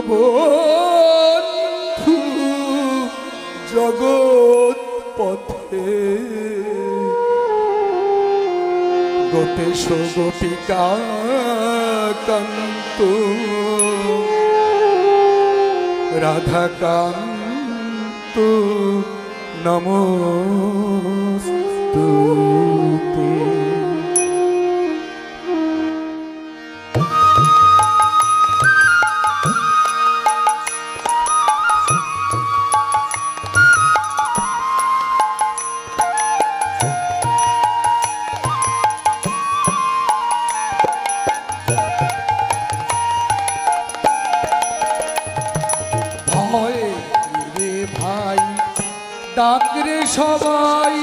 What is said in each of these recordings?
বন্ধু জগৎ পথে গোপেশ গোপিকা কান্ত রাধাকান্ত নমস্তুতে। ডাকরে সবাই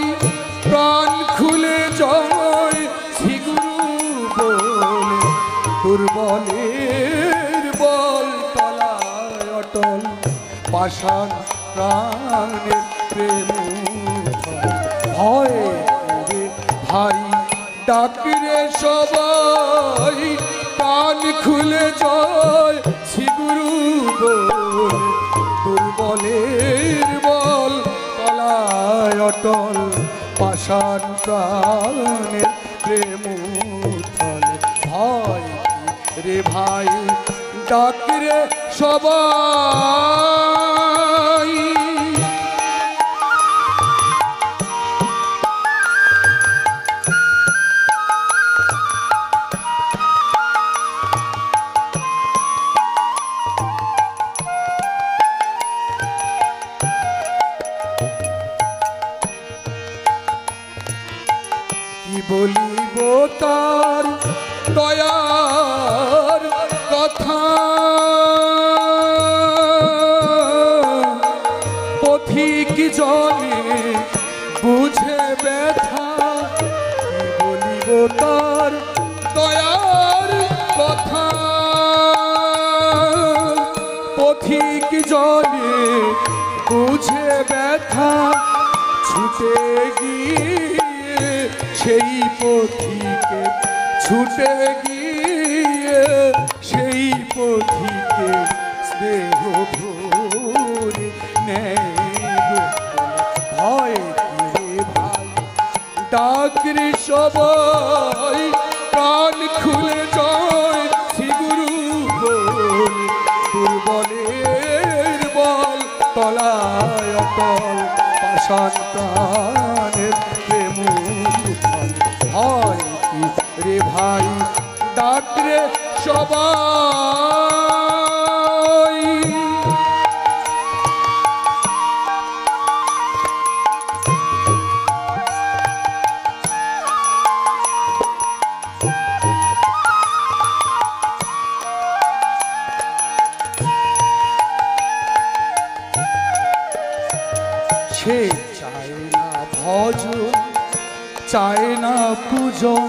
প্রাণ খুলে জয় শ্রী গুরু বলে, দুর্বলের বল তলায় অটল পাষাণ প্রাণের প্রেম। ভয় রে ভাই ডাকরে সবাই প্রাণ খুলে জয় শ্রী গুরু বলে, দুর্বলের বল অটল পাষাণ প্রাণের প্রেম থলে। ভয় রে ভাই ডাক রে সবাই, বলিব তার দয়ার কথা, পথিক জনে বুঝে ব্যথা। বলিব তার দয়ার কথা, পথিক জনে বুঝে ব্যথা। ছুটে গিয়ে সেই পথিকে, ছুটে গিয়ে সেই পথিকে স্নেহ ভরে নেয়। ভয় রে ভাই ডাকরে সবাই প্রাণ খুলে জয় শ্রী গুরু বলে, দুর্বলের বল তলায় অটল পাষাণ প্রাণের প্রেম। ভয় রে ভাই ডাক রে সবাই, সে চায় না ভজন চায় না পূজন,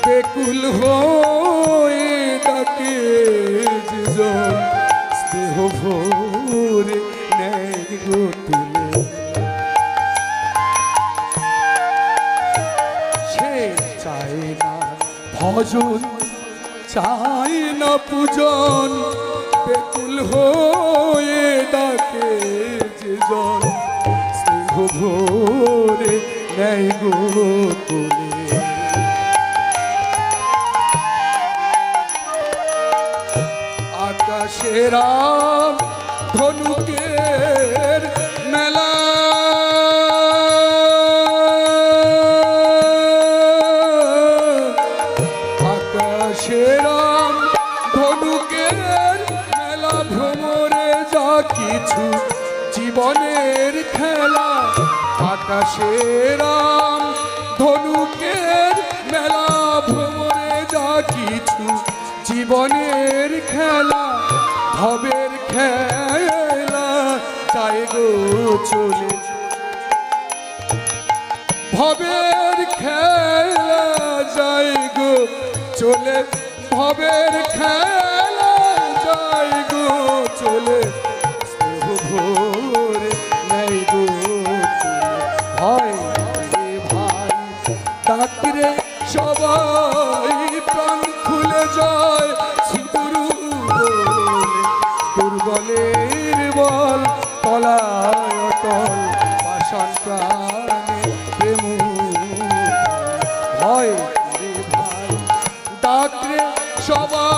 বেকুল হয়ে ডাকে যেজন স্নেহ ভরে নেয় গো তুলে। সে চায় না ভজন চায় না পূজন, বেকুল হয়ে ডাকে যেজন স্নেহ ভরে নেয় গো তুলে। আকাশেরা ধনুকের মেলা, আকাশেরা ধনুকের মেলা। ভ্রমরে যা কিছু জীবনের খেলা, আকাশের ধনুকের মেলা। ভ্রমরে যা কিছু জীবনের খেলা, ভবের খেলা চাই গো চলে, ভবের খেলা যাই গো চলে, ভবের খেলা যাই গো চলে। স্নেহ ভরে নেই গো চলে। ভয় রে ভাই ডাক রে সবাই প্রাণ খুলে যায় শ্রী গুরু বলে, দুর্বলের বল তলায় অটল পাষাণ প্রাণে প্রেম ভয় রে ভাই ডাকরে সবাই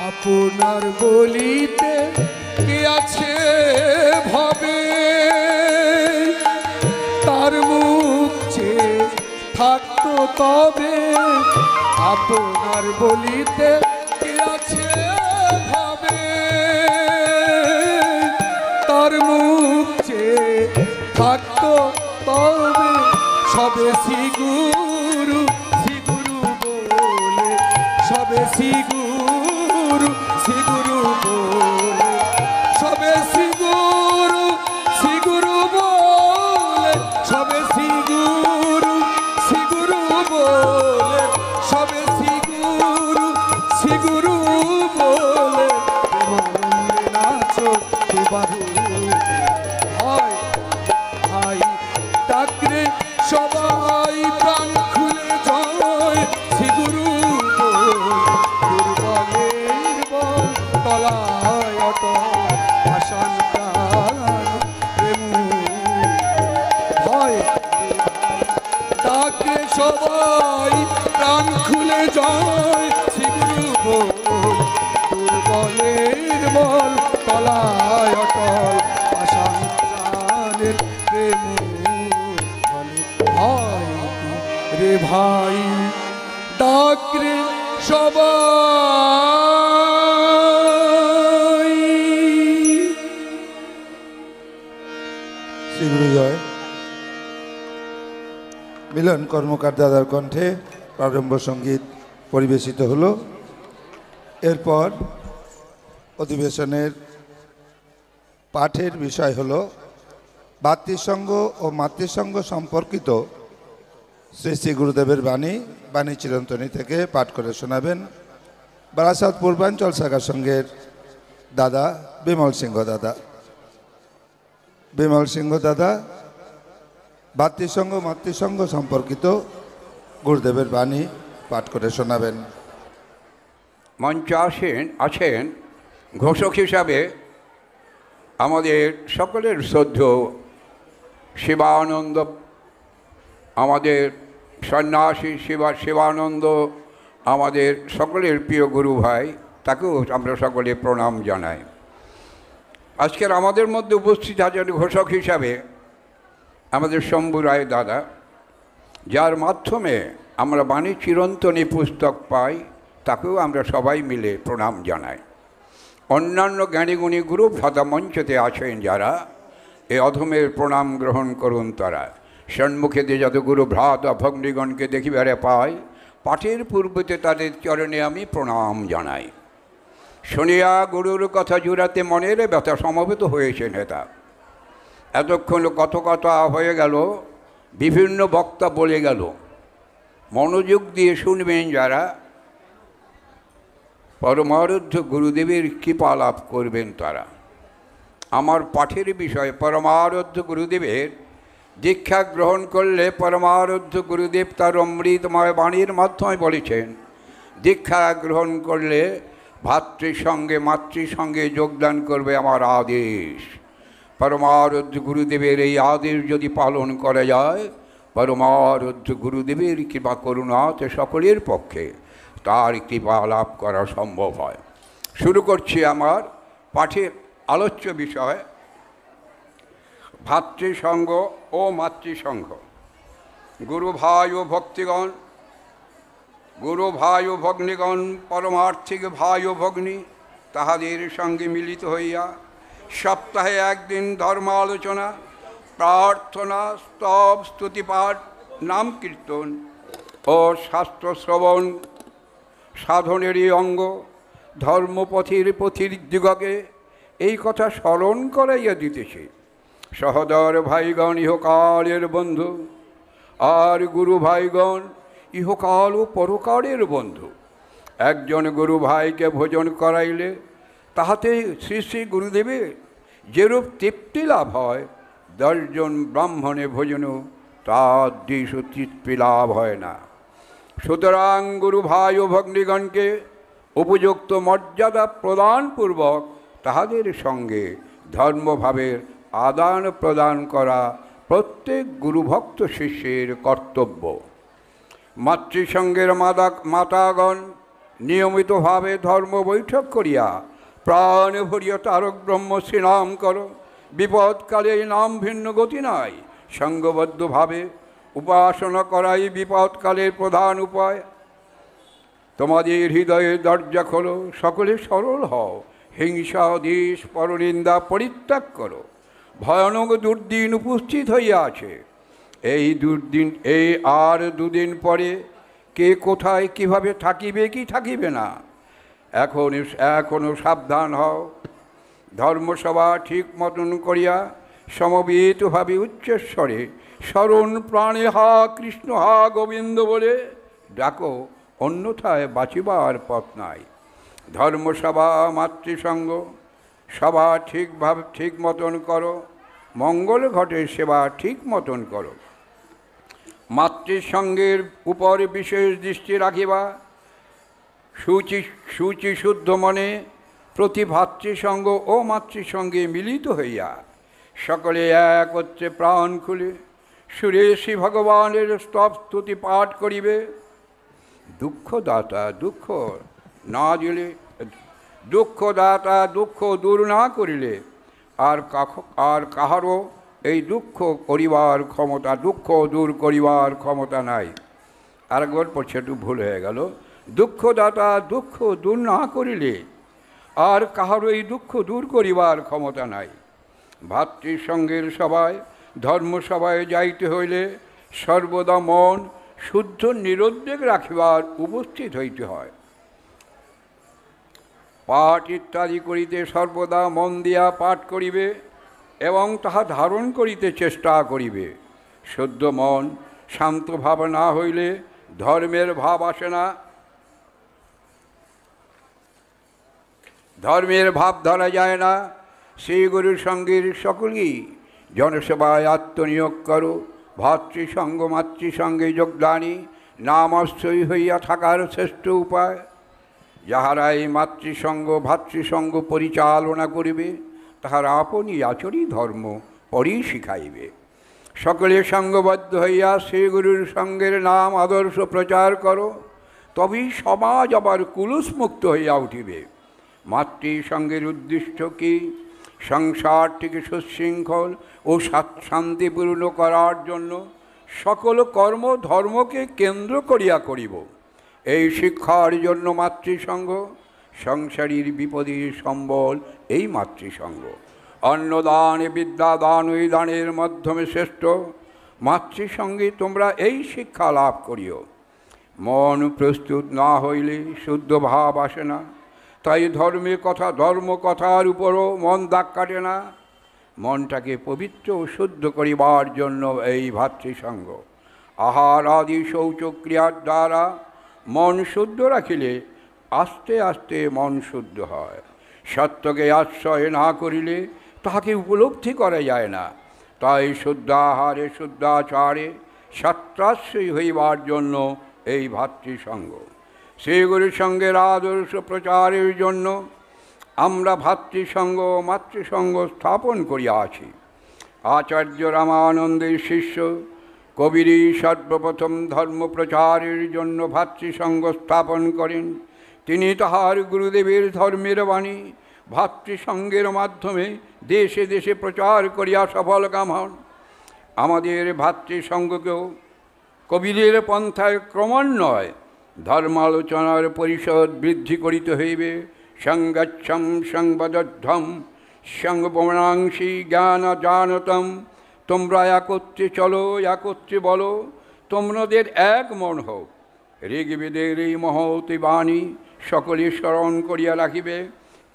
আপনার বলিতে কে আছে ভাবে তার মুখ চেয়ে থাকতো তবে আপনার বলিতে কে আছে ভাবে তার মুখ চেয়ে থাকতো তবে সবে শ্রীগুরু শ্রীগুরু বলে সবে শ্রীগুরু শ্রীগুরু বলে সবে শ্রীগুরু শ্রীগুরু বলে সবে শ্রীগুরু শ্রীগুরু বলে সবে শ্রীগুরু শ্রীগুরু বলে নাচো বাহু হয় ভাই ডাকরে সবাই প্রাণ খুলে জয় শ্রীগুরু দুর্বলের বল তলায় অটল ভাষণ প্রাণ প্রেম ভয় ডাকে সবাই প্রাণ খুলে জয় শ্রীগুরু দুর্বলের বল তলায় অটল ভাষণ প্রাণের প্রেম ভয় রে ভাই ডাকরে সবাই শ্রীগুরু জয়। মিলন কর্মকার দাদার কণ্ঠে প্রারম্ভ সঙ্গীত পরিবেশিত হলো। এরপর অধিবেশনের পাঠের বিষয় হলো ভাতৃসঙ্গ ও মাতৃসঙ্গ সম্পর্কিত শ্রী শ্রী গুরুদেবের বাণী চিরন্তনী থেকে পাঠ করে শোনাবেন বারাসাত পূর্বাঞ্চল শাখা সংঘের দাদা বিমল সিংহ দাদা। বিমল সিংহ দাদা ভাতৃসঙ্গ মাতৃসঙ্গ সম্পর্কিত গুরুদেবের বাণী পাঠ করে শোনাবেন। মঞ্চে আছেন ঘোষক হিসাবে আমাদের সকলের শ্রদ্ধেয় শিবানন্দ, আমাদের সন্ন্যাসী শিবানন্দ, আমাদের সকলের প্রিয় গুরু ভাই, তাকেও আমরা সকলে প্রণাম জানাই। আজকের আমাদের মধ্যে উপস্থিত আছেন ঘোষক হিসাবে আমাদের শম্ভু রায় দাদা, যার মাধ্যমে আমরা বাণী চিরন্তনী পুস্তক পাই, তাকেও আমরা সবাই মিলে প্রণাম জানাই। অন্যান্য জ্ঞানীগুণী গুরু ভ্রাতা মঞ্চতে আছেন যারা, এ অধমের প্রণাম গ্রহণ করুন তারা। সন্মুখেতে যত গুরু ভ্রাতা ভগ্নীগণকে দেখিবারে পাই, পাঠের পূর্বতে তাদের চরণে আমি প্রণাম জানাই। শুনিয়া গুরুর কথা জুড়াতে মনের ব্যথা সমবেত হয়েছে নেতা। এতক্ষণ কত কথা হয়ে গেল, বিভিন্ন বক্তা বলে গেল, মনোযোগ দিয়ে শুনবেন যারা, পরমারাধ্য গুরুদেবের কৃপা লাভ করবেন তারা। আমার পাঠের বিষয় পরমারাধ্য গুরুদেবের দীক্ষা গ্রহণ করলে পরমারাধ্য গুরুদেব তার অমৃতময় বাণীর মাধ্যমে বলেছেন, দীক্ষা গ্রহণ করলে ভাতৃসঙ্গে মাতৃসঙ্গে যোগদান করবে আমার আদেশ। পরমারাধ্য গুরুদেবের এই আদেশ যদি পালন করা যায়, পরমারাধ্য গুরুদেবের কৃপা করুণাতে সকলের পক্ষে তার কৃপা লাভ করা সম্ভব হয়। শুরু করছি আমার পাঠের আলোচ্য বিষয়, ভাতৃসঙ্গ ও মাতৃসঙ্গ। গুরু ভাই ও ভক্তিগণ, গুরু ভাই ও ভগ্নীগণ, পরমার্থিক ভাই ও ভগ্নী, তাহাদের সঙ্গে মিলিত হইয়া সপ্তাহে একদিন ধর্মালোচনা, প্রার্থনা, স্তব, স্তুতিপাঠ, নাম কীর্তন ও শাস্ত্র শ্রবণ সাধনেরই অঙ্গ। ধর্মপথের দিগকে এই কথা স্মরণ করাইয়া দিতেছে। সহদর ভাইগণ ইহকালের বন্ধু, আর গুরু ভাইগণ ইহকাল ও পরকালের বন্ধু। একজন গুরু ভাইকে ভোজন করাইলে তাহাতে শ্রী শ্রী গুরুদেবের যেরূপ তৃপ্তি লাভ হয়, 10 জন ব্রাহ্মণে ভোজনও তার দৃশ তৃপ্তি লাভ হয় না। সুতরাং গুরু ভাই ও ভগ্নীগণকে উপযুক্ত মর্যাদা প্রদানপূর্বক তাহাদের সঙ্গে ধর্মভাবের আদান প্রদান করা প্রত্যেক গুরুভক্ত শিষ্যের কর্তব্য। মাতৃসঙ্গের মাতাগণ নিয়মিতভাবে ধর্ম বৈঠক করিয়া প্রাণ ভরিয়া তারক ব্রহ্ম শ্রীনাম কর। বিপদকালে এই নাম ভিন্ন গতি নাই। সঙ্গবদ্ধভাবে উপাসনা করাই বিপদকালের প্রধান উপায়। তোমাদের হৃদয়ের দরজা খোলো, সকলে সরল হও, হিংসা দেশ পরনিন্দা পরিত্যাগ করো। ভয়ানক দুর্দিন উপস্থিত হইয়া আছে। এই দুর্দিন এই আর 2 দিন পরে কে কোথায় কিভাবে থাকিবে কি থাকিবে না, এখনও সাবধান হও। ধর্মসভা ঠিক মতন করিয়া সমবেতভাবে উচ্চস্বরে স্মরণ প্রাণে হা কৃষ্ণ হা গোবিন্দ বলে ডাকো, অন্যথায় বাঁচিবার পথ নাই। ধর্মসভা মাতৃসঙ্গ সভা ঠিক মতন করো। মঙ্গল ঘটে সেবা ঠিক মতন করো। মাতৃসঙ্গের উপর বিশেষ দৃষ্টি রাখিবা। শুচি শুদ্ধ মনে প্রতি ভাতৃসঙ্গ ও মাতৃসঙ্গে মিলিত হইয়া সকলে একত্রে প্রাণ খুলে সুরেশী ভগবানের স্তব স্তুতি পাঠ করিবে। দুঃখদাতা দুঃখ না দিলে, দুঃখদাতা দুঃখ দূর না করিলে আর কাহারও এই দুঃখ দূর করিবার ক্ষমতা নাই। আরেকবার পড়ছে, একটু ভুল হয়ে গেল। দুঃখদাতা দুঃখ দূর না করিলে আর কাহারও এই দুঃখ দূর করিবার ক্ষমতা নাই। ভাতৃসঙ্গের সভায় ধর্মসভায় যাইতে হইলে সর্বদা মন শুদ্ধ নিরুদ্বেগ রাখিবার উপস্থিত হইতে হয়। পাঠ ইত্যাদি করিতে সর্বদা মন দিয়া পাঠ করিবে এবং তাহা ধারণ করিতে চেষ্টা করিবে। শুদ্ধ মন শান্ত ভাব না হইলে ধর্মের ভাব আসে না। ধর্মের ভাব ধরা যায় না। শ্রী গুরুর সঙ্গের সকলেই জনসেবায় আত্মনিয়োগ করো। ভাতৃসঙ্গ মাতৃসঙ্গে যোগদানী নামাশ্রয়ী হইয়া থাকার শ্রেষ্ঠ উপায়। যাহারা এই মাতৃসঙ্গ ভাতৃসঙ্গ পরিচালনা করিবে তাহারা আপনি আচরি ধর্ম পরেই শিখাইবে। সকলে সঙ্গবদ্ধ হইয়া শ্রীগুরুর সঙ্গের নাম আদর্শ প্রচার করো, তবেই সমাজ আবার কুলুষমুক্ত হইয়া উঠিবে। মাতৃসঙ্গের উদ্দেশ্য কি? সংসারটিকে সুশৃঙ্খল ও শান্তিপূর্ণ করার জন্য সকল কর্ম ধর্মকে কেন্দ্র করিয়া করিব। এই শিক্ষার জন্য মাতৃসঙ্গ। সংসারীর বিপদে সম্বল এই মাতৃসঙ্গ। অন্নদান বিদ্যাদান ওই দানের মাধ্যমে শ্রেষ্ঠ। মাতৃসঙ্গে তোমরা এই শিক্ষা লাভ করিও। মন প্রস্তুত না হইলে শুদ্ধ ভাব আসে না। তাই ধর্ম কথার উপরও মন দাগ কাটে না। মনটাকে পবিত্র ও শুদ্ধ করিবার জন্য এই ভাতৃসঙ্গ। আহার আদি শৌচক্রিয়ার দ্বারা মন শুদ্ধ রাখিলে আস্তে আস্তে মন শুদ্ধ হয়। সত্যকে আশ্রয় না করিলে তাহাকে উপলব্ধি করা যায় না। তাই শুদ্ধাহারে শুদ্ধাচারে সত্যাশ্রয়ী হইবার জন্য এই ভাতৃসঙ্গ। শ্রীগুরুর সঙ্গের আদর্শ প্রচারের জন্য আমরা ভাতৃসঙ্গ মাতৃসঙ্গ স্থাপন করিয়াছি। আচার্য রামানন্দের শিষ্য কবিরই সর্বপ্রথম ধর্ম প্রচারের জন্য ভাতৃসঙ্গ স্থাপন করেন। তিনি তাহার গুরুদেবের ধর্মের বাণী ভাতৃসঙ্গের মাধ্যমে দেশে দেশে প্রচার করিয়া সফলকাম হন। আমাদের ভাতৃসঙ্গকেও কবিরের পন্থায় ক্রমান্বয়ে ধর্মালোচনার পরিষদ বৃদ্ধি করিতে হইবে। সঙ্গচ্ছম সংবদ্ধম সঙ্গপনাংশী জ্ঞান জানতম। তোমরা একত্রে চলো, একত্রে বলো, তোমাদের এক মন হোক। ঋগ্বেদের এই মহতি বাণী সকলে স্মরণ করিয়া রাখিবে,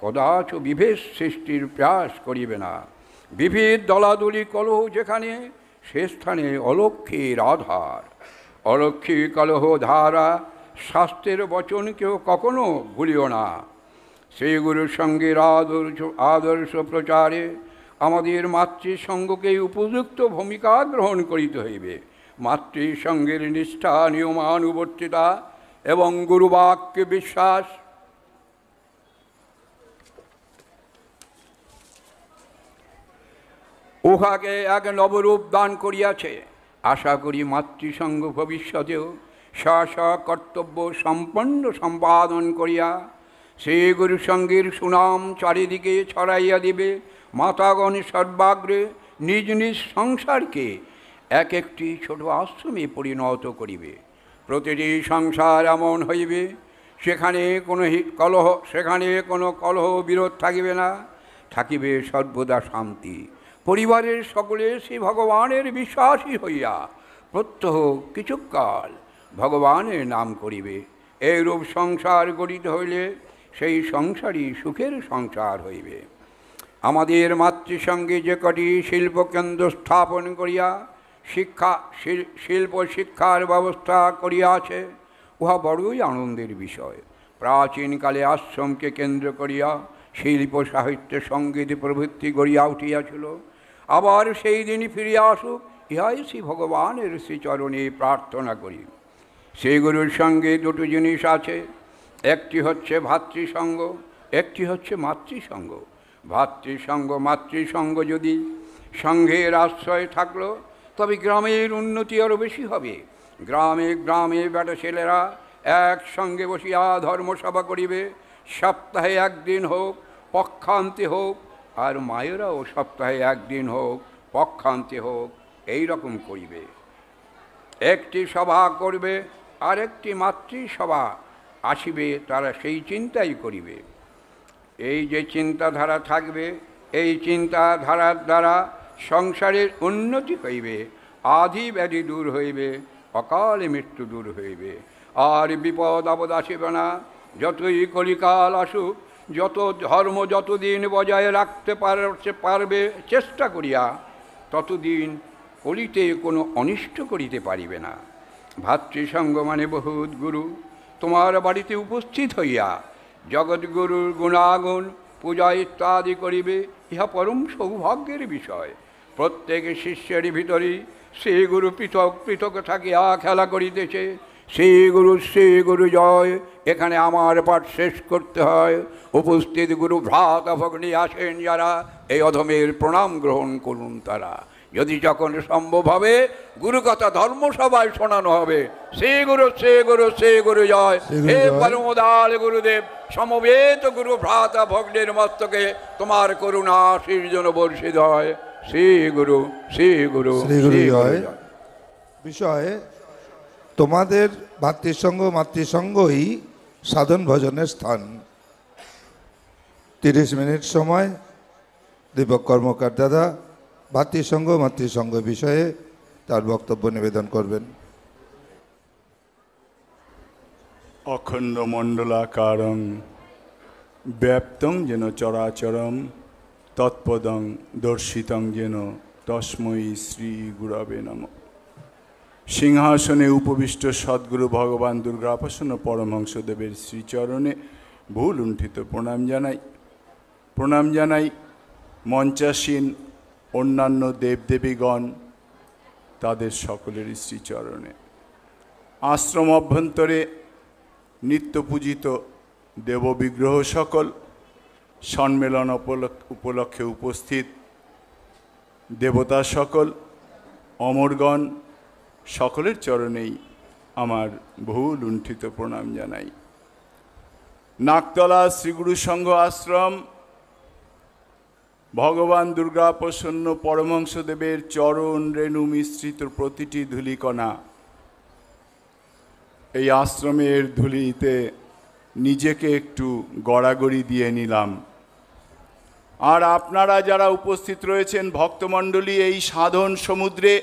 কদাচ বিভেদ সৃষ্টির প্রয়াস করিবে না। বিভেদ দলাদলি কলহ যেখানে, সে স্থানে অলক্ষ্মীর আধার। অলক্ষ্মী কলহ ধারা শাস্ত্রের বচন কেউ কখনো ভুলিও না। শ্রী গুরুর সঙ্গের আদর্শ প্রচারে আমাদের মাতৃসঙ্গকে উপযুক্ত ভূমিকা গ্রহণ করিতে হইবে। মাতৃসঙ্গের নিষ্ঠা, নিয়মানুবর্তিতা এবং গুরুবাক্যে বিশ্বাস উহাকে এক নবরূপ দান করিয়াছে। আশা করি মাতৃসঙ্গ ভবিষ্যতেও স্ব কর্তব্য সম্পন্ন সম্পাদন করিয়া সেই গুরুসঙ্গের সুনাম চারিদিকে ছড়াইয়া দিবে। মাতাগণ সর্বাগ্রে নিজ নিজ সংসারকে এক একটি ছোট আশ্রমে পরিণত করিবে। প্রতিটি সংসার এমন হইবে সেখানে কোনো কলহ বিরোধ থাকিবে না, থাকিবে সর্বদা শান্তি। পরিবারের সকলে শ্রী ভগবানের বিশ্বাসী হইয়া প্রত্যহ কিছুকাল ভগবানের নাম করিবে। এইরূপ সংসার গড়িতে হইলে সেই সংসারই সুখের সংসার হইবে। আমাদের মাতৃসঙ্গে যে কটি শিল্পকেন্দ্র স্থাপন করিয়া শিল্প শিক্ষার ব্যবস্থা করিয়াছে, উহা বড়ই আনন্দের বিষয়। প্রাচীনকালে আশ্রমকে কেন্দ্র করিয়া শিল্প সাহিত্য সঙ্গীত প্রভৃতি গড়িয়া উঠিয়াছিল। আবার সেই দিন ফিরিয়া আসুক, ইহাই শ্রী ভগবানের শ্রীচরণে প্রার্থনা করি। সেই গুরুর সঙ্গে দুটো জিনিস আছে, একটি হচ্ছে ভাতৃসঙ্গ, একটি হচ্ছে মাতৃসঙ্গ। মাতৃসঙ্গ যদি সঙ্ঘের আশ্রয় থাকলো, তবে গ্রামের উন্নতি আরও বেশি হবে। গ্রামে গ্রামে বেটা ছেলেরা একসঙ্গে বসিয়া ধর্মসভা করিবে। সপ্তাহে একদিন হোক, পক্ষান্তে হোক, আর মায়েরাও সপ্তাহে একদিন হোক, পক্ষান্তে হোক, এই রকম করিবে। একটি সভা করবে, আর একটি মাতৃসভা আসিবে, তারা সেই চিন্তাই করিবে। এই যে চিন্তাধারা থাকবে, এই চিন্তাধারার দ্বারা সংসারের উন্নতি হইবে, আধি ব্যাধি দূর হইবে, অকালে মৃত্যু দূর হইবে, আর বিপদ আপদ আসিবে না। যতই কলিকাল আসুক, যত ধর্ম যতদিন বজায় রাখতে পারবে চেষ্টা করিয়া, ততদিন কলিতে কোনো অনিষ্ট করিতে পারিবে না। ভাতৃসঙ্গ মানে বহুত গুরু তোমার বাড়িতে উপস্থিত হইয়া জগৎগুরুর গুণাগুণ পূজা ইত্যাদি করিবে, ইহা পরম সৌভাগ্যের বিষয়। প্রত্যেক শিষ্যের ভিতরেই শ্রী গুরু পৃথক পৃথক থাকিয়া খেলা করিতেছে। শ্রী গুরু জয়। এখানে আমার পাঠ শেষ করতে হয়। উপস্থিত গুরু ভ্রাতা ভগ্নী আসেন যারা, এই অধমের প্রণাম গ্রহণ করুন তারা। যদি যখন সম্ভব হবে গুরুকথা ধর্মসভায় শোনানো হবে। শ্রী গুরু জয়। হে পরমদাল গুরুদেব, সমবেত গুরু ভ্রাতা ভগ্নের মস্তকে তোমার করুণা আশীর জন্য বর্ষিত হয়। শ্রী গুরু জয়। বিষয়ে তোমাদের মাতৃসঙ্গই সাধন ভজনের স্থান। 30 মিনিট সময় দীপক কর্মকার দাদা মাতৃসঙ্গ বিষয়ে তার বক্তব্য নিবেদন করবেন। অখণ্ড মণ্ডলাকারং ব্যাপ্তং যেন চরাচরম তৎপদং দর্শিতং যেন তস্मै শ্রী গুরবে নমঃ। সিংহাসনে উপবিষ্ট সদ্গুরু ভগবান দুর্গাপ্রসন্ন পরমহংসদেবের শ্রীচরণে ভুল লুণ্ঠিত প্রণাম জানাই মঞ্চাসীন অন্যান্য দেবদেবীগণ, তাদের সকলের শ্রীচরণে। আশ্রম অভ্যন্তরে নিত্য পূজিত দেববিগ্রহ সকল, সম্মেলন উপলক্ষে উপস্থিত দেবতা সকল, অমরগণ, সকলের চরণেই আমার বহু লুণ্ঠিত প্রণাম জানাই। নাকতলা শ্রীগুরু সংঘ আশ্রম ভগবান দুর্গাপ্রসন্ন পরমহংসদেবের চরণ রেণু মিশ্রিত প্রতিটি ধূলিকণা, এই আশ্রমের ধূলিতে নিজেকে একটু গড়াগড়ি দিয়ে নিলাম। আর আপনারা যারা উপস্থিত রয়েছেন ভক্তমণ্ডলী, এই সাধন সমুদ্রে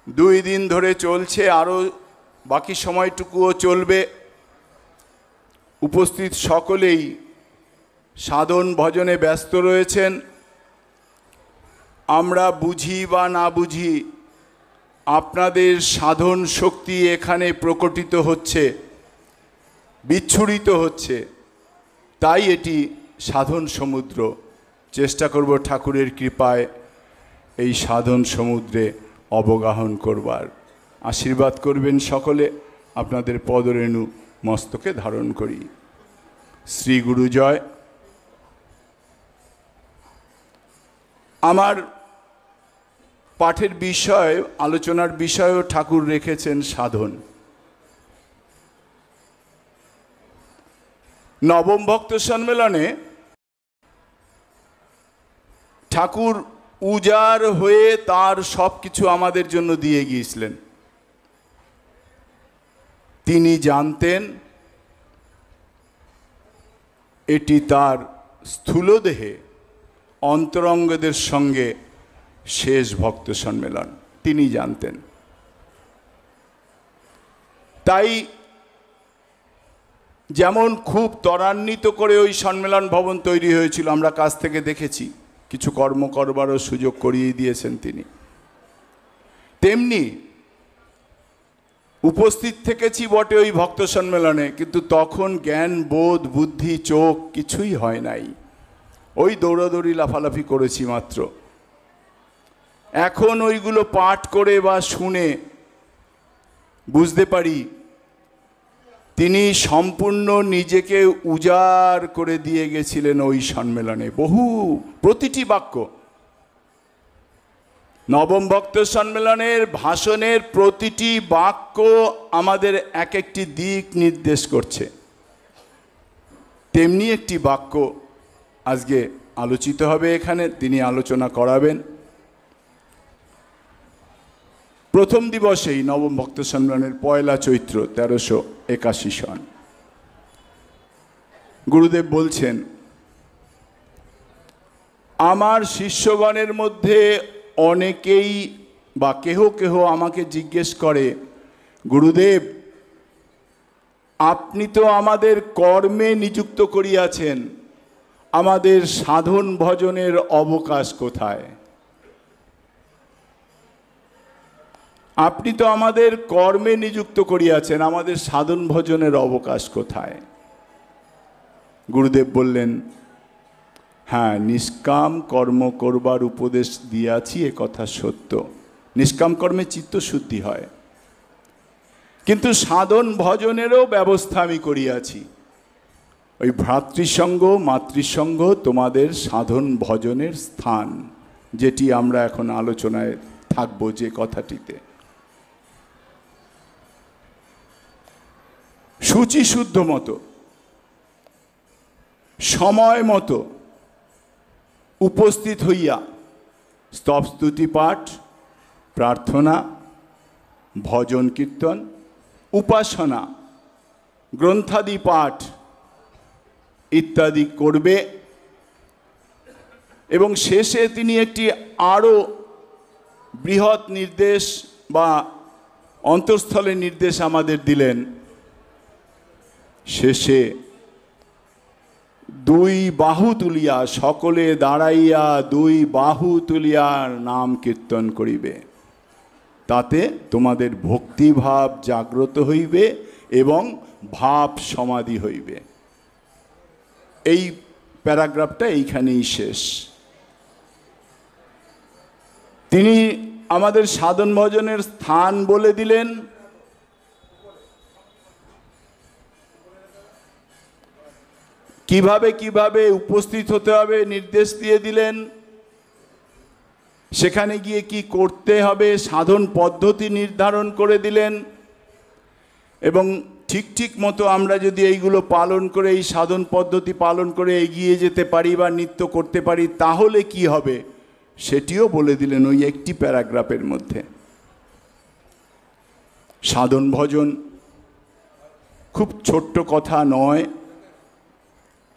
2 দিন ধরে চলছে, আরও বাকি সময়টুকুও চলবে। উপস্থিত সকলেই সাধন ভজনে ব্যস্ত রয়েছেন। আমরা বুঝি বা না বুঝি আপনাদের সাধন শক্তি এখানে প্রকটিত হচ্ছে, বিচ্ছুরিত হচ্ছে, তাই এটি সাধন সমুদ্র। চেষ্টা করব ঠাকুরের কৃপায় এই সাধন সমুদ্রে অবগাহন করবার। আশীর্বাদ করবেন সকলে। আপনাদের পদরেণু মস্তকে ধারণ করি। শ্রী গুরু জয়। আমার পাঠের বিষয়, আলোচনার বিষয়ও ঠাকুর রেখেছেন সাধন। নবম ভক্ত সম্মেলনে ঠাকুর উজাড় হয়ে তার সব কিছু আমাদের জন্য দিয়ে গিয়েছিলেন। তিনি জানতেন এটি তার স্থূলদেহে অন্তরঙ্গদের সঙ্গে শেষ ভক্ত সম্মেলন, তিনি জানতেন। তাই যেমন খুব ত্বরান্বিত করে ওই সম্মেলন ভবন তৈরি হয়েছিল, আমরা কাছ থেকে দেখেছি, কিছু কর্ম করবারও সুযোগ করিয়ে দিয়েছেন তিনি, তেমনি উপস্থিত থেকেছি বটে ওই ভক্ত সম্মেলনে, কিন্তু তখন জ্ঞান, বোধ, বুদ্ধি, চোখ কিছুই হয় নাই। ওই দৌড়াদৌড়ি লাফালাফি করেছি মাত্র। এখন ওইগুলো পাঠ করে বা শুনে বুঝতে পারি তিনি সম্পূর্ণ নিজেকে উজাড় করে দিয়ে গেছিলেন ওই সম্মেলনে। প্রতিটি বাক্য, নবম ভক্ত সম্মেলনের ভাষণের প্রতিটি বাক্য আমাদের এক একটি দিক নির্দেশ করছে। তেমনি একটি বাক্য আজকে আলোচিত হবে এখানে, তিনি আলোচনা করাবেন। প্রথম দিবসেই নবম ভক্ত সম্মেলনের 1 চৈত্র 1381 সন গুরুদেব বলছেন, আমার শিষ্যগণের মধ্যে অনেকেই বা কেহ কেহ আমাকে জিজ্ঞেস করে, গুরুদেব আপনি তো আমাদের কর্মে নিযুক্ত করিয়াছেন, আমাদের সাধন ভজনের অবকাশ কোথায়? আপনি তো আমাদের কর্মে নিযুক্ত করিয়াছেন, আমাদের সাধন ভজনের অবকাশ কোথায়? গুরুদেব বললেন, হ্যাঁ, নিষ্কাম কর্ম করবার উপদেশ দিয়াছি, এ কথা সত্য। নিষ্কাম কর্মে চিত্তশুদ্ধি হয়, কিন্তু সাধন ভজনেরও ব্যবস্থা আমি করিয়াছি। ওই ভ্রাতৃসঙ্গ, মাতৃসঙ্গ তোমাদের সাধন ভজনের স্থান, যেটি আমরা এখন আলোচনায় থাকব যে কথাটিতে। শুচিশুদ্ধ মতো, সময় মতো উপস্থিত হইয়া স্তব স্তুতি পাঠ, প্রার্থনা, ভজন কীর্তন, উপাসনা, গ্রন্থাদি পাঠ ইত্যাদি করবে। এবং শেষে তিনি একটি আরও বৃহৎ নির্দেশ বা অন্তঃস্থলে নির্দেশ আমাদের দিলেন। শেষে 2 বাহু তুলিয়া, সকলে দাঁড়াইয়া 2 বাহু তুলিয়া নাম কীর্তন করিবে, তাতে তোমাদের ভক্তিভাব জাগ্রত হইবে এবং ভাব সমাধি হইবে। এই প্যারাগ্রাফটা এইখানেই শেষ। তিনি আমাদের সাধন ভজনের স্থান বলে দিলেন। কিভাবে কিভাবে উপস্থিত হতে হবে নির্দেশ দিয়ে দিলেন। সেখানে গিয়ে কি করতে হবে সাধন পদ্ধতি নির্ধারণ করে দিলেন। এবং ঠিক ঠিক মতো আমরা যদি এইগুলো পালন করে, এই সাধন পদ্ধতি পালন করে এগিয়ে যেতে পারি বা নিত্য করতে পারি, তাহলে কি হবে সেটিও বলে দিলেন ওই একটি প্যারাগ্রাফের মধ্যে। সাধন ভজন খুব ছোট্ট কথা নয়।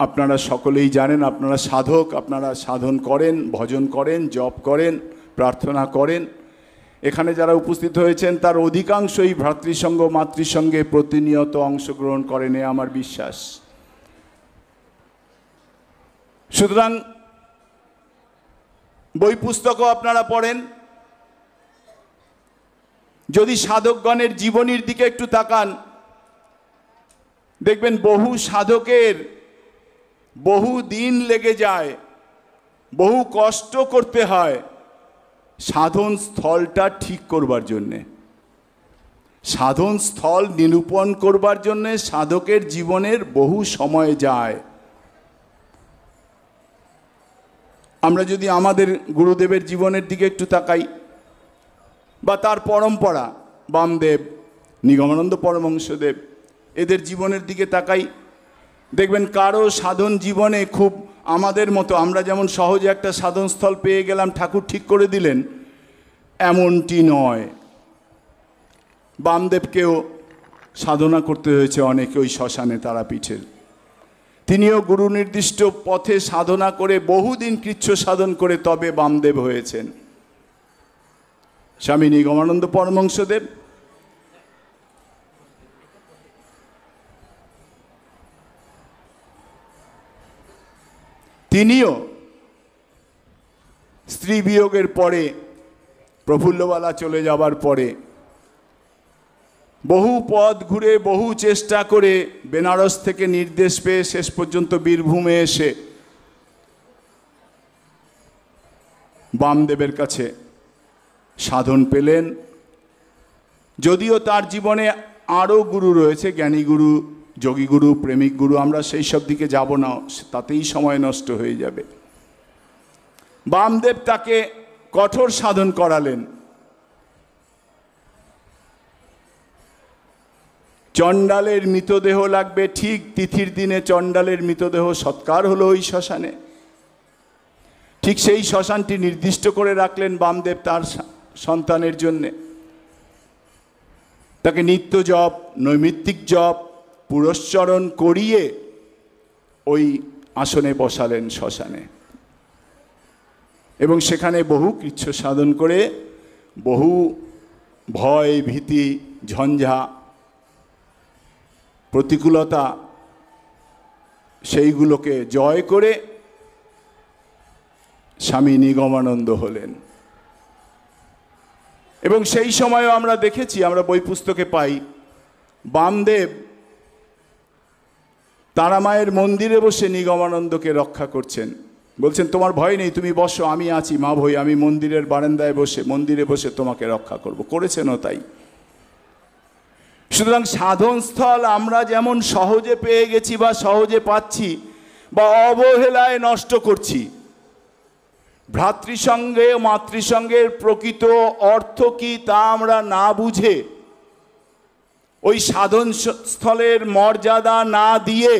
আপনারা সকলেই জানেন, আপনারা সাধক, আপনারা সাধন করেন, ভজন করেন, জপ করেন, প্রার্থনা করেন, এখানে যারা উপস্থিত হয়েছেন তার অধিকাংশই ভ্রাতৃসঙ্গ মাতৃসঙ্গে প্রতিনিয়ত অংশগ্রহণ করেন, এ আমার বিশ্বাস। সুতরাং বই পুস্তকও আপনারা পড়েন। যদি সাধকগণের জীবনীর দিকে একটু তাকান, দেখবেন বহু সাধকের বহু দিন লেগে যায়, বহু কষ্ট করতে হয় সাধন স্থলটা ঠিক করবার জন্যে। সাধন স্থল নিরূপণ করবার জন্যে সাধকের জীবনের বহু সময় যায়। আমরা যদি আমাদের গুরুদেবের জীবনের দিকে একটু তাকাই, বা তার পরম্পরা, বামদেব, নিগমানন্দ পরমহংসদেব, এদের জীবনের দিকে তাকাই, দেখবেন কারো সাধন জীবনে খুব আমাদের মতো আমরা যেমন সহজে একটা সাধনস্থল পেয়ে গেলাম, ঠাকুর ঠিক করে দিলেন, এমনটি নয়। বামদেবকেও সাধনা করতে হয়েছে অনেকে ওই শ্মশানে তারাপীঠের। তিনিও গুরু নির্দিষ্ট পথে সাধনা করে বহুদিন কৃচ্ছ সাধন করে তবে বামদেব হয়েছেন। স্বামী নিগমানন্দ পরমহংসদেব তিনিও স্ত্রী বিয়োগের পরে, প্রফুল্লবালা চলে যাবার পরে বহু পথ ঘুরে বহু চেষ্টা করে বেনারস থেকে নির্দেশ পেয়ে শেষ পর্যন্ত বীরভূমে এসে বামদেবের কাছে সাধন পেলেন। যদিও তার জীবনে আরও গুরু রয়েছে, জ্ঞানী গুরু, যোগী গুরু, প্রেমিক গুরু, আমরা সেই সব দিকে যাব না, তাতেই সময় নষ্ট হয়ে যাবে। বামদেব তাকে কঠোর সাধন করালেন। চণ্ডালের মৃতদেহ লাগবে, ঠিক তিথির দিনে চণ্ডালের মৃতদেহ সৎকার হলো ওই শ্মশানে। ঠিক সেই শ্মশানটি নির্দিষ্ট করে রাখলেন বামদেব তার সন্তানের জন্যে। তাকে নিত্য জপ, নৈমিত্তিক জপ, পুরস্চরণ করিয়ে ওই আসনে বসালেন শ্মশানে, এবং সেখানে বহু কৃচ্ছ সাধন করে বহু ভয়, ভীতি, ঝঞ্ঝা, প্রতিকূলতা সেইগুলোকে জয় করে স্বামী নিগমানন্দ হলেন। এবং সেই সময়ও আমরা দেখেছি, আমরা বই পুস্তকে পাই, বামদেব তারামায়ের মন্দিরে বসে নিগমানন্দকে রক্ষা করছেন, বলছেন তোমার ভয় নেই, তুমি বসো, আমি আছি মা ভই, আমি মন্দিরের বারান্দায় বসে, মন্দিরে বসে তোমাকে রক্ষা করব। করেছেনও তাই। সুতরাং সাধনস্থল আমরা যেমন সহজে পেয়ে গেছি বা সহজে পাচ্ছি, বা অবহেলায় নষ্ট করছি, ভ্রাতৃসঙ্গে মাতৃসঙ্গের প্রকৃত অর্থ কি তা আমরা না বুঝে ওই সাধন স্থলের মর্যাদা না দিয়ে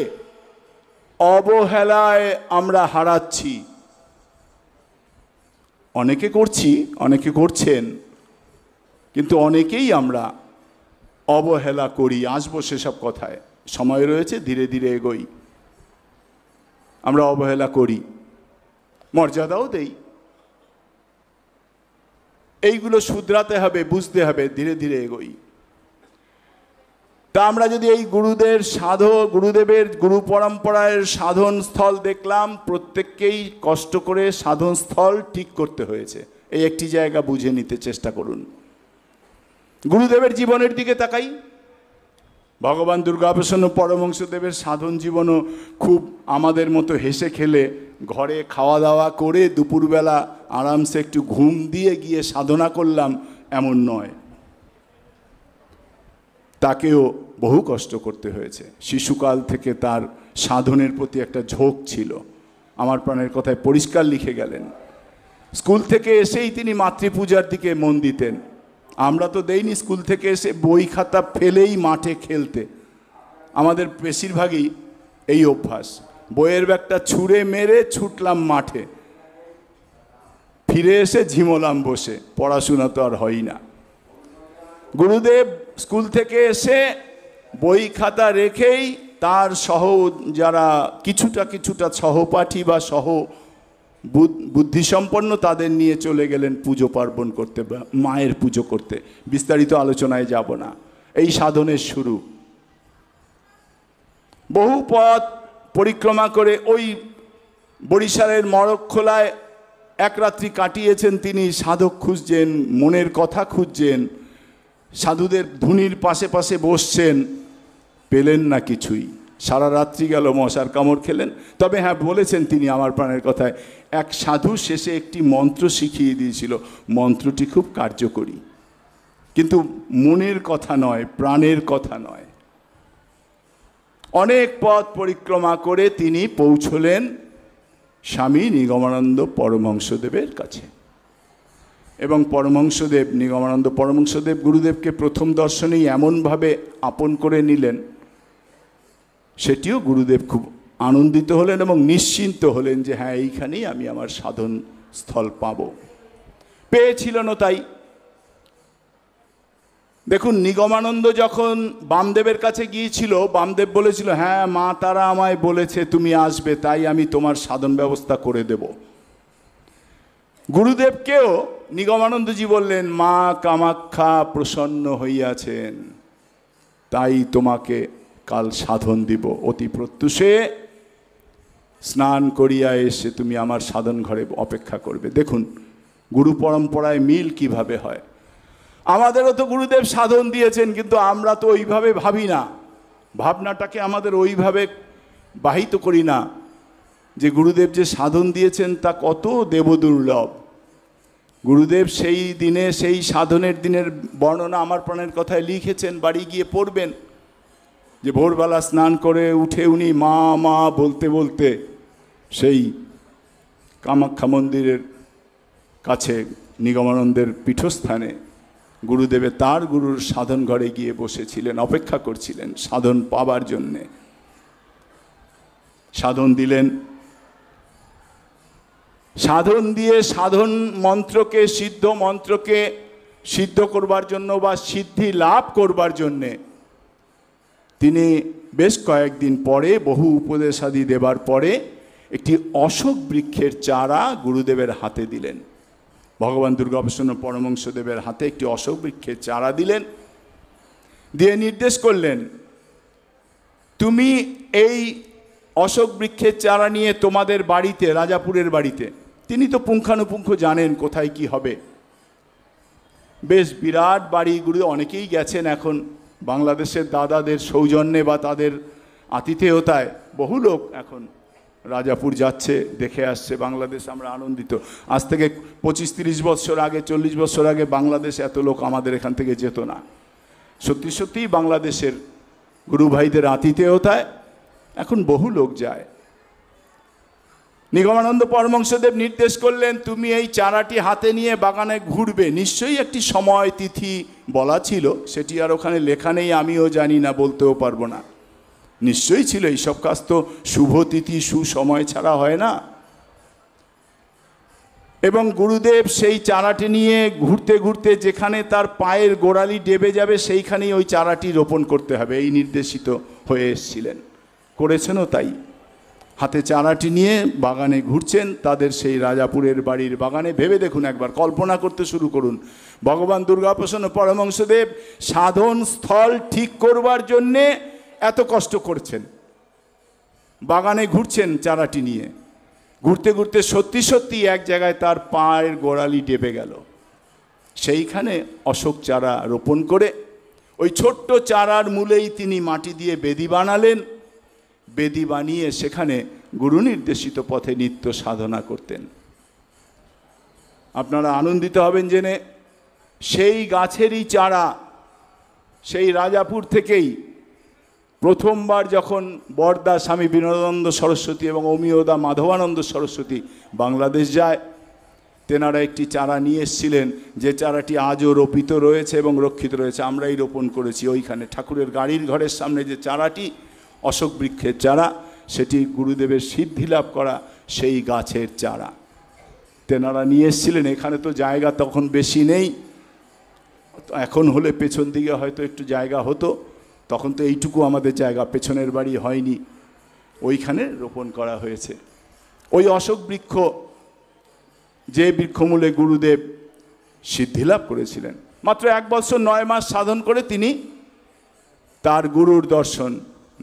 অবহেলায় আমরা হারাচ্ছি। অনেকে করছি, অনেকে করছেন, কিন্তু অনেকেই আমরা অবহেলা করি। আসবো সেসব কথায়, সময় রয়েছে, ধীরে ধীরে এগোই। আমরা অবহেলা করি, মর্যাদাও দেই। এইগুলো শুধরাতে হবে, বুঝতে হবে, ধীরে ধীরে এগোই। তা আমরা যদি এই গুরুদেবের গুরু পরম্পরায় সাধন স্থল দেখলাম, প্রত্যেককেই কষ্ট করে সাধন স্থল ঠিক করতে হয়েছে। এই একটি জায়গা বুঝে নিতে চেষ্টা করুন। গুরুদেবের জীবনের দিকে তাকাই, ভগবান দুর্গাপ্রসন্ন পরমহংসদেবের সাধন জীবনও খুব আমাদের মতো হেসে খেলে ঘরে খাওয়া দাওয়া করে দুপুরবেলা আরামসে একটু ঘুম দিয়ে গিয়ে সাধনা করলাম এমন নয়। তাকেও বহু কষ্ট করতে হয়েছে। শিশুকাল থেকে তার সাধনের প্রতি একটা ঝোঁক ছিল, আমার প্রাণের কথায় পরিষ্কার লিখে গেলেন। স্কুল থেকে এসেই তিনি মাতৃপূজার দিকে মন দিতেন। আমরা তো দেইনি, স্কুল থেকে এসে বই খাতা ফেলেই মাঠে খেলতে। আমাদের বেশিরভাগই এই অভ্যাস, বইয়ের ব্যাগটা ছুঁড়ে মেরে ছুটলাম মাঠে, ফিরে এসে ঝিমোলাম বসে, পড়াশোনা তো আর হয় না। গুরুদেব স্কুল থেকে এসে বই খাতা রেখেই তার যারা কিছুটা সহপাঠী বা বুদ্ধিসম্পন্ন তাদের নিয়ে চলে গেলেন পুজো পার্বণ করতে, মায়ের পুজো করতে। বিস্তারিত আলোচনায় যাব না। এই সাধনের শুরু। বহু পথ পরিক্রমা করে ওই বরিশালের মরকখোলায় এক রাত্রি কাটিয়েছেন তিনি। সাধক খুঁজছেন, মনের কথা খুঁজছেন, সাধুদের ধুনির পাশে পাশে বসছেন, পেলেন না কিছুই। সারা রাত্রি গেল, মশার কামড় খেলেন। তবে হ্যাঁ, বলেছেন তিনি আমার প্রাণের কথায়, এক সাধু শেষে একটি মন্ত্র শিখিয়ে দিয়েছিল, মন্ত্রটি খুব কার্যকরী, কিন্তু মনের কথা নয়, প্রাণের কথা নয়। অনেক পথ পরিক্রমা করে তিনি পৌঁছলেন স্বামী নিগমানন্দ পরমহংসদেবের কাছে। এবং পরমহংসদেব, নিগমানন্দ পরমহংসদেব গুরুদেবকে প্রথম দর্শনেই এমনভাবে আপন করে নিলেন, সেটিও গুরুদেব খুব আনন্দিত হলেন এবং নিশ্চিন্ত হলেন যে হ্যাঁ, এইখানেই আমি আমার সাধন স্থল পাব। পেয়েছিলেন তাই। দেখুন, নিগমানন্দ যখন বামদেবের কাছে গিয়েছিল, বামদেব বলেছিল, হ্যাঁ, মা তারা আমায় বলেছে তুমি আসবে, তাই আমি তোমার সাধন ব্যবস্থা করে দেব। গুরুদেবকেও নিগমানন্দজি বললেন, মা কামাখ্যা প্রসন্ন হইয়াছেন, তাই তোমাকে কাল সাধন দিব। অতি প্রত্যুষে স্নান করিয়া এসে তুমি আমার সাধন ঘরে অপেক্ষা করবে। দেখুন গুরু পরম্পরায় মিল কিভাবে হয়। আমাদেরও তো গুরুদেব সাধন দিয়েছেন, কিন্তু আমরা তো ওইভাবে ভাবি না, ভাবনাটাকে আমাদের ওইভাবে বাহিত করি না যে গুরুদেব যে সাধন দিয়েছেন তা কত দেবদুর্লভ। গুরুদেব সেই দিনে, সেই সাধনের দিনের বর্ণনা আমার প্রাণের কথায় লিখেছেন, বাড়ি গিয়ে পড়বেন। যে ভোরবেলা স্নান করে উঠে উনি মা মা বলতে বলতে সেই কামাখ্যা মন্দিরের কাছে নিগমানন্দের পীঠস্থানে গুরুদেবে তার গুরুর সাধন ঘরে গিয়ে বসেছিলেন, অপেক্ষা করছিলেন সাধন পাবার জন্যে। সাধন দিলেন। সাধন দিয়ে সাধন মন্ত্রকে, সিদ্ধ মন্ত্রকে সিদ্ধ করবার জন্য বা সিদ্ধি লাভ করবার জন্যে তিনি বেশ কয়েকদিন পরে, বহু উপদেশাদি দেবার পরে, একটি অশোক বৃক্ষের চারা গুরুদেবের হাতে দিলেন। ভগবান দুর্গাপ্রসন্ন পরমহংসদেবের হাতে একটি অশোক বৃক্ষের চারা দিলেন, দিয়ে নির্দেশ করলেন, তুমি এই অশোক বৃক্ষের চারা নিয়ে তোমাদের বাড়িতে, রাজাপুরের বাড়িতে, তিনি তো পুঙ্খানুপুঙ্খ জানেন কোথায় কি হবে। বেশ বিরাট বাড়ি, গুরু অনেকেই গেছেন এখন বাংলাদেশের দাদাদের সৌজন্যে বা তাদের আতিথেয়তায় বহু লোক এখন রাজাপুর যাচ্ছে, দেখে আসছে বাংলাদেশ। আমরা আনন্দিত। আজ থেকে 25-30 বছর আগে, 40 বছর আগে বাংলাদেশ এত লোক আমাদের এখান থেকে যেত না। সত্যি সত্যিই বাংলাদেশের গুরু ভাইদের আতিথেয়তায় এখন বহু লোক যায়। নিগমানন্দ পরমহংসদেব নির্দেশ করলেন, তুমি এই চারাটি হাতে নিয়ে বাগানে ঘুরবে। নিশ্চয়ই একটি সময় তিথি বলা ছিল, সেটি আর ওখানে লেখা নেই, আমিও জানি না, বলতেও পারবো না। নিশ্চয়ই ছিল, এইসব কাজ তো শুভ তিথি সুসময় ছাড়া হয় না। এবং গুরুদেব সেই চারাটি নিয়ে ঘুরতে ঘুরতে যেখানে তার পায়ের গোড়ালি ডেবে যাবে সেইখানেই ওই চারাটি রোপণ করতে হবে, এই নির্দেশিত হয়ে এসেছিলেন। করেছেনও তাই। হাতে চারাটি নিয়ে বাগানে ঘুরছেন, তাদের সেই রাজাপুরের বাড়ির বাগানে। ভেবে দেখুন একবার, কল্পনা করতে শুরু করুন, ভগবান দুর্গাপ্রসন্ন পরমহংসদেব সাধন স্থল ঠিক করবার জন্যে এত কষ্ট করছেন, বাগানে ঘুরছেন চারাটি নিয়ে। ঘুরতে ঘুরতে সত্যি সত্যি এক জায়গায় তার পায়ের গোড়ালি ডেবে গেল। সেইখানে অশোক চারা রোপণ করে ওই ছোট্ট চারার মূলেই তিনি মাটি দিয়ে বেদি বানালেন। বেদি বানিয়ে সেখানে গুরু নির্দেশিত পথে নিত্য সাধনা করতেন। আপনারা আনন্দিত হবেন জেনে, সেই গাছেরই চারা, সেই রাজাপুর থেকেই প্রথমবার যখন বরদা স্বামী বিনোদানন্দ সরস্বতী এবং অমিয়দা মাধবানন্দ সরস্বতী বাংলাদেশ যায়, তেনারা একটি চারা নিয়ে এসেছিলেন, যে চারাটি আজও রোপিত রয়েছে এবং রক্ষিত রয়েছে। আমরাই রোপণ করেছি ওইখানে ঠাকুরের গাড়ির ঘরের সামনে যে চারাটি, অশোক বৃক্ষের চারা, সেটি গুরুদেবের সিদ্ধি লাভ করা সেই গাছের চারা তেনারা নিয়ে এসেছিলেন। এখানে তো জায়গা তখন বেশি নেই, এখন হলে পেছন দিকে হয়তো একটু জায়গা হতো, তখন তো এইটুকু আমাদের জায়গা, পেছনের বাড়ি হয়নি, ওইখানে রোপণ করা হয়েছে। ওই অশোক বৃক্ষ যে বৃক্ষমূলে গুরুদেব সিদ্ধিলাভ করেছিলেন। মাত্র 1 বছর 9 মাস সাধন করে তিনি তার গুরুর দর্শন,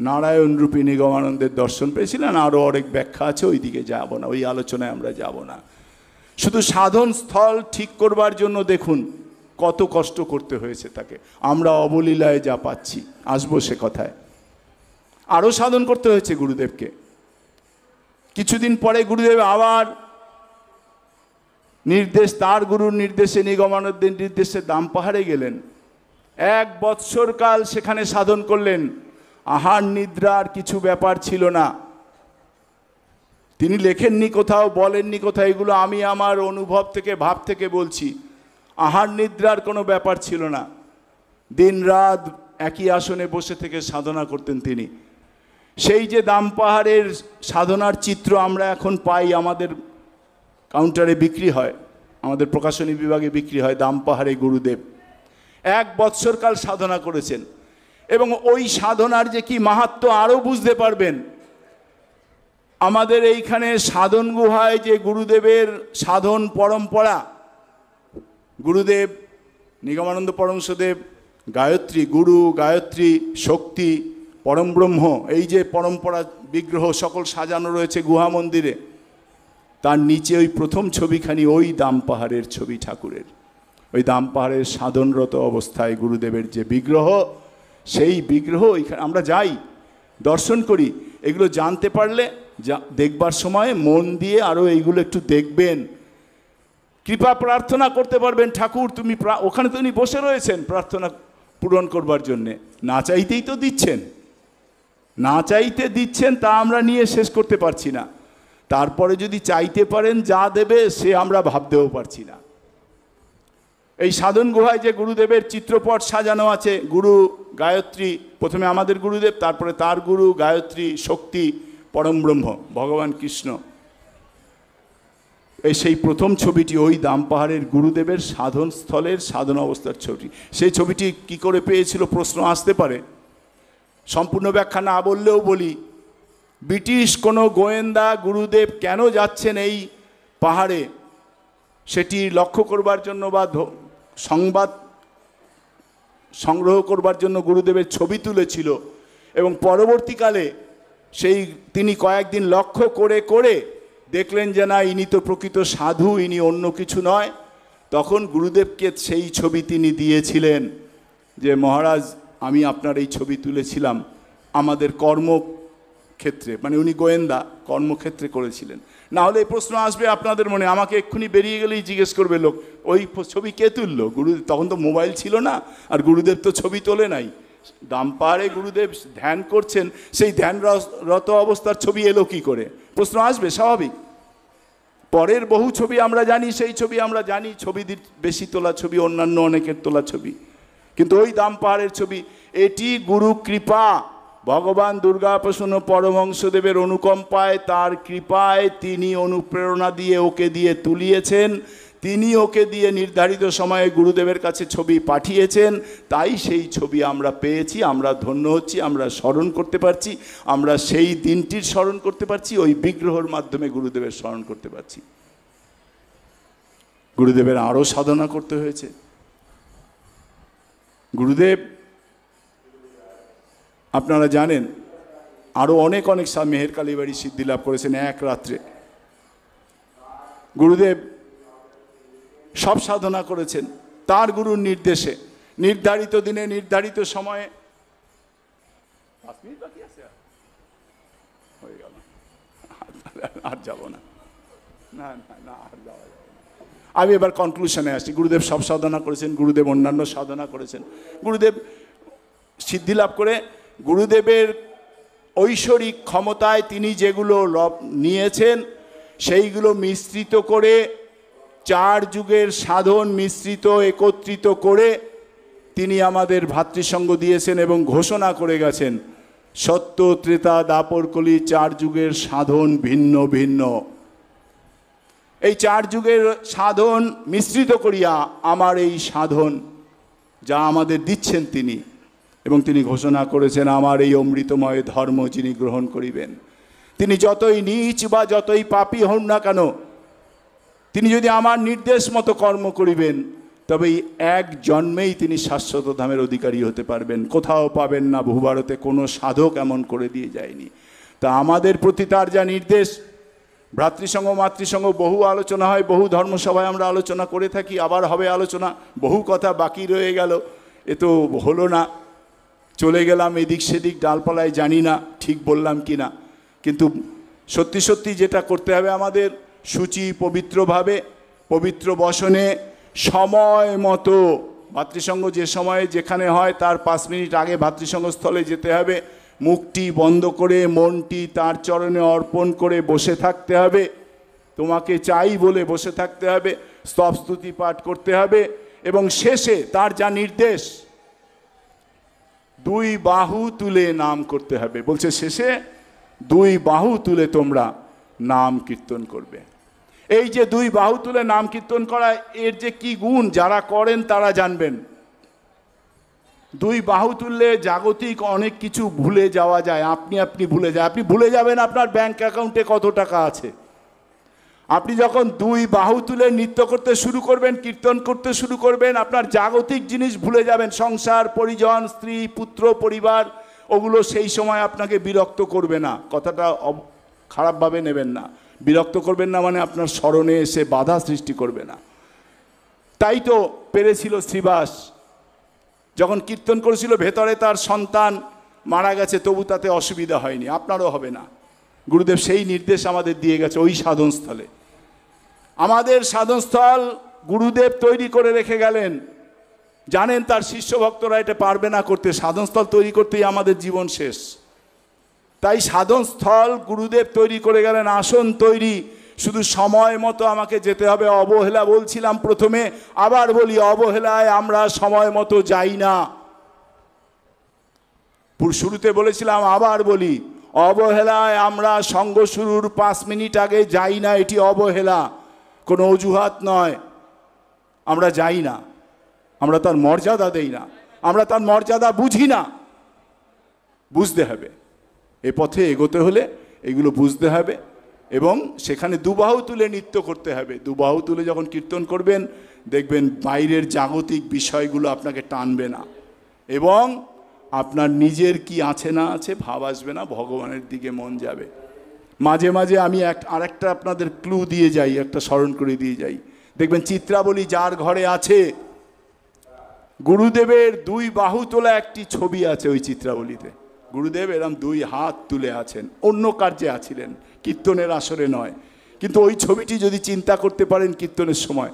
নারায়ণ রূপী নিগমানন্দের দর্শন পেয়েছিলেন। আরও অনেক ব্যাখ্যা আছে, ওই দিকে যাব না, ওই আলোচনায় আমরা যাব না। শুধু সাধন স্থল ঠিক করবার জন্য দেখুন কত কষ্ট করতে হয়েছে তাকে। আমরা অবলীলায় যা পাচ্ছি, আসবো সে কথায়। আরও সাধন করতে হয়েছে গুরুদেবকে। কিছুদিন পরে গুরুদেব আবার নির্দেশ, তার গুরুর নির্দেশে, নিগমানন্দের নির্দেশে দামপাহাড়ে গেলেন। 1 বৎসর কাল সেখানে সাধন করলেন। আহার নিদ্রার কিছু ব্যাপার ছিল না। তিনি লেখেননি কোথাও, বলেননি কোথাও, এগুলো আমি আমার অনুভব থেকে, ভাব থেকে বলছি। আহার নিদ্রার কোনো ব্যাপার ছিল না। দিন রাত একই আসনে বসে থেকে সাধনা করতেন তিনি। সেই যে দামপাহাড়ের সাধনার চিত্র আমরা এখন পাই, আমাদের কাউন্টারে বিক্রি হয়, আমাদের প্রকাশনী বিভাগে বিক্রি হয়, দামপাহাড়ে গুরুদেব 1 বৎসর কাল সাধনা করেছেন। এবং ওই সাধনার যে কি মাহাত্ম্য আরও বুঝতে পারবেন। আমাদের এইখানে সাধন গুহায় যে গুরুদেবের সাধন পরম্পরা, গুরুদেব নিগমানন্দ পরমহংসদেব গায়ত্রী, গুরু গায়ত্রী শক্তি পরমব্রহ্ম, এই যে পরম্পরা বিগ্রহ সকল সাজানো রয়েছে গুহা মন্দিরে, তার নিচে ওই প্রথম ছবিখানি ওই দামপাহাড়ের ছবি ঠাকুরের। ওই দামপাহাড়ের সাধনরত অবস্থায় গুরুদেবের যে বিগ্রহ, সেই বিগ্রহ ওইখানে আমরা যাই, দর্শন করি। এগুলো জানতে পারলে দেখবার সময় মন দিয়ে আরও এইগুলো একটু দেখবেন, কৃপা প্রার্থনা করতে পারবেন। ঠাকুর তুমি, ওখানে তো উনি বসে রয়েছেন প্রার্থনা পূরণ করবার জন্যে। না চাইতেই তো দিচ্ছেন, না চাইতে দিচ্ছেন, তা আমরা নিয়ে শেষ করতে পারছি না। তারপরে যদি চাইতে পারেন যা দেবে সে আমরা ভাবতেও পারছি না। এই সাধন গুহায় যে গুরুদেবের চিত্রপট সাজানো আছে, গুরু গায়ত্রী, প্রথমে আমাদের গুরুদেব, তারপরে তার গুরু গায়ত্রী শক্তি পরমব্রহ্ম ভগবান কৃষ্ণ, এই সেই প্রথম ছবিটি ওই দামপাহাড়ের গুরুদেবের সাধন স্থলের সাধন অবস্থার ছবি। সেই ছবিটি কি করে পেয়েছিল প্রশ্ন আসতে পারে, সম্পূর্ণ ব্যাখ্যা না বললেও বলি। ব্রিটিশ কোনো গোয়েন্দা গুরুদেব কেন যাচ্ছেন এই পাহাড়ে সেটি লক্ষ্য করবার জন্য বা সংবাদ সংগ্রহ করবার জন্য গুরুদেবের ছবি তুলেছিল। এবং পরবর্তীকালে সেই তিনি কয়েকদিন লক্ষ্য করে করে দেখলেন যে না, ইনি তো প্রকৃত সাধু, ইনি অন্য কিছু নয়। তখন গুরুদেবকে সেই ছবি তিনি দিয়েছিলেন যে মহারাজ, আমি আপনার এই ছবি তুলেছিলাম আমাদের কর্মক্ষেত্রে, মানে উনি গোয়েন্দা কর্মক্ষেত্রে করেছিলেন। না হলে এই প্রশ্ন আসবে আপনাদের মনে, আমাকে এক্ষুনি বেরিয়ে গেলেই জিজ্ঞেস করবে লোক, ওই ছবি কে তুললো? গুরুদেব তখন তো মোবাইল ছিল না, আর গুরুদেব তো ছবি তোলে নাই। দামপাহাড়ে গুরুদেব ধ্যান করছেন, সেই ধ্যানরত অবস্থার ছবি এলো কি করে? প্রশ্ন আসবে, স্বাভাবিক। পরের বহু ছবি আমরা জানি, সেই ছবি আমরা জানি, ছবি বেশি তোলা ছবি, অন্যান্য অনেকের তোলা ছবি, কিন্তু ওই দামপাহাড়ের ছবি, এটি গুরু কৃপা, ভগবান দুর্গাপ্রসন্ন পরমহংসদেবের অনুকম্পায়, তার কৃপায় তিনি অনুপ্রেরণা দিয়ে ওকে দিয়ে তুলিয়েছেন। তিনি ওকে দিয়ে নির্ধারিত সময়ে গুরুদেবের কাছে ছবি পাঠিয়েছেন, তাই সেই ছবি আমরা পেয়েছি। আমরা ধন্য হচ্ছি, আমরা স্মরণ করতে পারছি, আমরা সেই দিনটির স্মরণ করতে পারছি, ওই বিগ্রহের মাধ্যমে গুরুদেবের স্মরণ করতে পারছি। গুরুদেবের আরও সাধনা করতে হয়েছে। গুরুদেব আপনারা জানেন আরও অনেক অনেক মেহের কালীবাড়ি সিদ্ধি লাভ করেছেন 1 রাত্রে। গুরুদেব সব সাধনা করেছেন তার গুরুর নির্দেশে, নির্ধারিত দিনে নির্ধারিত সময়ে। হয়ে গেল, আর যাব না, না না না, আর যাওয়া যাবে না। আমি এবার কনক্লুশনে আসি। গুরুদেব সব সাধনা করেছেন, গুরুদেব অন্যান্য সাধনা করেছেন। গুরুদেব সিদ্ধি লাভ করে গুরুদেবের ঐশ্বরিক ক্ষমতায় তিনি যেগুলো নিয়েছেন সেইগুলো মিশ্রিত করে, 4 যুগের সাধন মিশ্রিত একত্রিত করে তিনি আমাদের ভাতৃসঙ্গ দিয়েছেন এবং ঘোষণা করে গেছেন, সত্য ত্রেতা দাপর কলি 4 যুগের সাধন ভিন্ন ভিন্ন। এই 4 যুগের সাধন মিশ্রিত করিয়া আমার এই সাধন যা আমাদের দিচ্ছেন তিনি, এবং তিনি ঘোষণা করেছেন আমার এই অমৃতময় ধর্ম যিনি গ্রহণ করিবেন, তিনি যতই নীচ বা যতই পাপী হন না কেন, তিনি যদি আমার নির্দেশ মতো কর্ম করিবেন তবে এই এক জন্মেই তিনি শাশ্বত ধামের অধিকারী হতে পারবেন, কোথাও পাবেন না। ভূভারতে কোনো সাধক এমন করে দিয়ে যায়নি। তা আমাদের প্রতি তার যা নির্দেশ, ভ্রাতৃসঙ্গ মাতৃসঙ্গ বহু আলোচনা হয়, বহু ধর্মসভায় আমরা আলোচনা করে থাকি, আবার হবে আলোচনা। বহু কথা বাকি রয়ে গেল, এ তো হলো না, চলে গেলাম এদিক সেদিক ডালপালায়, জানি না ঠিক বললাম কি না। কিন্তু সত্যি সত্যি যেটা করতে হবে আমাদের, শুচি পবিত্রভাবে, পবিত্র বসনে সময় মতো, ভাতৃসঙ্গ যে সময়ে যেখানে হয় তার 5 মিনিট আগে ভাতৃসঙ্গ স্থলে যেতে হবে, মুখটি বন্ধ করে মনটি তার চরণে অর্পণ করে বসে থাকতে হবে, তোমাকে চাই বলে বসে থাকতে হবে, স্তব স্তুতি পাঠ করতে হবে, এবং শেষে তার যা নির্দেশ 2 বাহু তুলে নাম করতে হবে। বলছে শেষে 2 বাহু তুলে তোমরা নাম কীর্তন করবে। এই যে 2 বাহু তুলে নাম কীর্তন করা, এর যে কি গুণ যারা করেন তারা জানবেন। 2 বাহু তুললে জাগতিক অনেক কিছু ভুলে যাওয়া যায়, আপনি ভুলে যায়। আপনি ভুলে যাবেন আপনার ব্যাংক অ্যাকাউন্টে কত টাকা আছে। আপনি যখন 2 বাহু তুলে নৃত্য করতে শুরু করবেন, কীর্তন করতে শুরু করবেন, আপনার জাগতিক জিনিস ভুলে যাবেন। সংসার, পরিজন, স্ত্রী, পুত্র, পরিবার, ওগুলো সেই সময় আপনাকে বিরক্ত করবে না। কথাটা খারাপভাবে নেবেন না, বিরক্ত করবেন না মানে আপনার স্মরণে এসে বাধা সৃষ্টি করবে না। তাই তো পেরেছিল শ্রীবাস, যখন কীর্তন করেছিল ভেতরে তার সন্তান মারা গেছে, তবু তাতে অসুবিধা হয়নি, আপনারও হবে না। গুরুদেব সেই নির্দেশ আমাদের দিয়ে গেছে ওই সাধনস্থলে। আমাদের সাধনস্থল গুরুদেব তৈরি করে রেখে গেলেন, জানেন তার শিষ্য ভক্তরা এটা পারবে না করতে, সাধনস্থল তৈরি করতেই আমাদের জীবন শেষ। তাই সাধনস্থল গুরুদেব তৈরি করে গেলেন, আসন তৈরি, শুধু সময় মতো আমাকে যেতে হবে। অবহেলা বলছিলাম প্রথমে, আবার বলি, অবহেলায় আমরা সময় মতো যাই না। শুরুতে বলেছিলাম, আবার বলি, অবহেলায় আমরা সঙ্গ শুরুর 5 মিনিট আগে যাই না। এটি অবহেলা, কোনো অজুহাত নয়। আমরা যাই না, আমরা তার মর্যাদা দেই না, আমরা তার মর্যাদা বুঝি না। বুঝতে হবে, এ পথে এগোতে হলে এগুলো বুঝতে হবে, এবং সেখানে 2 বাহু তুলে নৃত্য করতে হবে। 2 বাহু তুলে যখন কীর্তন করবেন, দেখবেন বাইরের জাগতিক বিষয়গুলো আপনাকে টানবে না, এবং আপনার নিজের কি আছে না আছে ভাব আসবে না, ভগবানের দিকে মন যাবে। মাঝে মাঝে আমি আরেকটা আপনাদের ক্লু দিয়ে যাই, একটা স্মরণ করে দিয়ে যাই। দেখবেন চিত্রাবলী যার ঘরে আছে, গুরুদেবের 2 বাহু তোলা একটি ছবি আছে ওই চিত্রাবলীতে। গুরুদেব এরম 2 হাত তুলে আছেন, অন্য কার্যে আছিলেন, কীর্তনের আসরে নয়। কিন্তু ওই ছবিটি যদি চিন্তা করতে পারেন কীর্তনের সময়,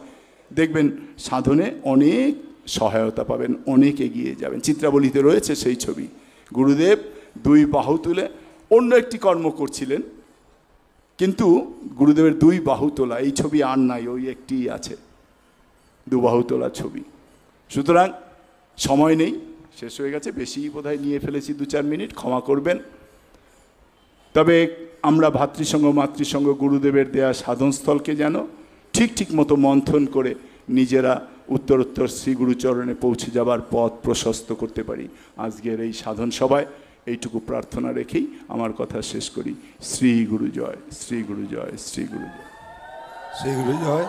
দেখবেন সাধনে অনেক সহায়তা পাবেন, অনেক এগিয়ে যাবেন। চিত্রাবলীতে রয়েছে সেই ছবি। গুরুদেব 2 বাহু তুলে অন্য একটি কর্ম করছিলেন, কিন্তু গুরুদেবের 2 বাহু তোলা এই ছবি আর নাই, ওই একটিই আছে, 2 বাহু তোলা ছবি। সুতরাং সময় নেই, শেষ হয়ে গেছে, বেশি বোধহয় নিয়ে ফেলেছি 2-4 মিনিট, ক্ষমা করবেন। তবে আমরা ভাতৃসঙ্গ মাতৃসঙ্গ গুরুদেবের দেয়া সাধনস্থলকে যেন ঠিক মতো মন্থন করে নিজেরা উত্তরোত্তর শ্রী গুরুচরণে পৌঁছে যাবার পথ প্রশস্ত করতে পারি। আজকের এই সাধন সভায় এইটুকু প্রার্থনা রেখেই আমার কথা শেষ করি। শ্রী গুরু জয়, শ্রী গুরু জয়, শ্রী গুরু জয়, শ্রী গুরু জয়।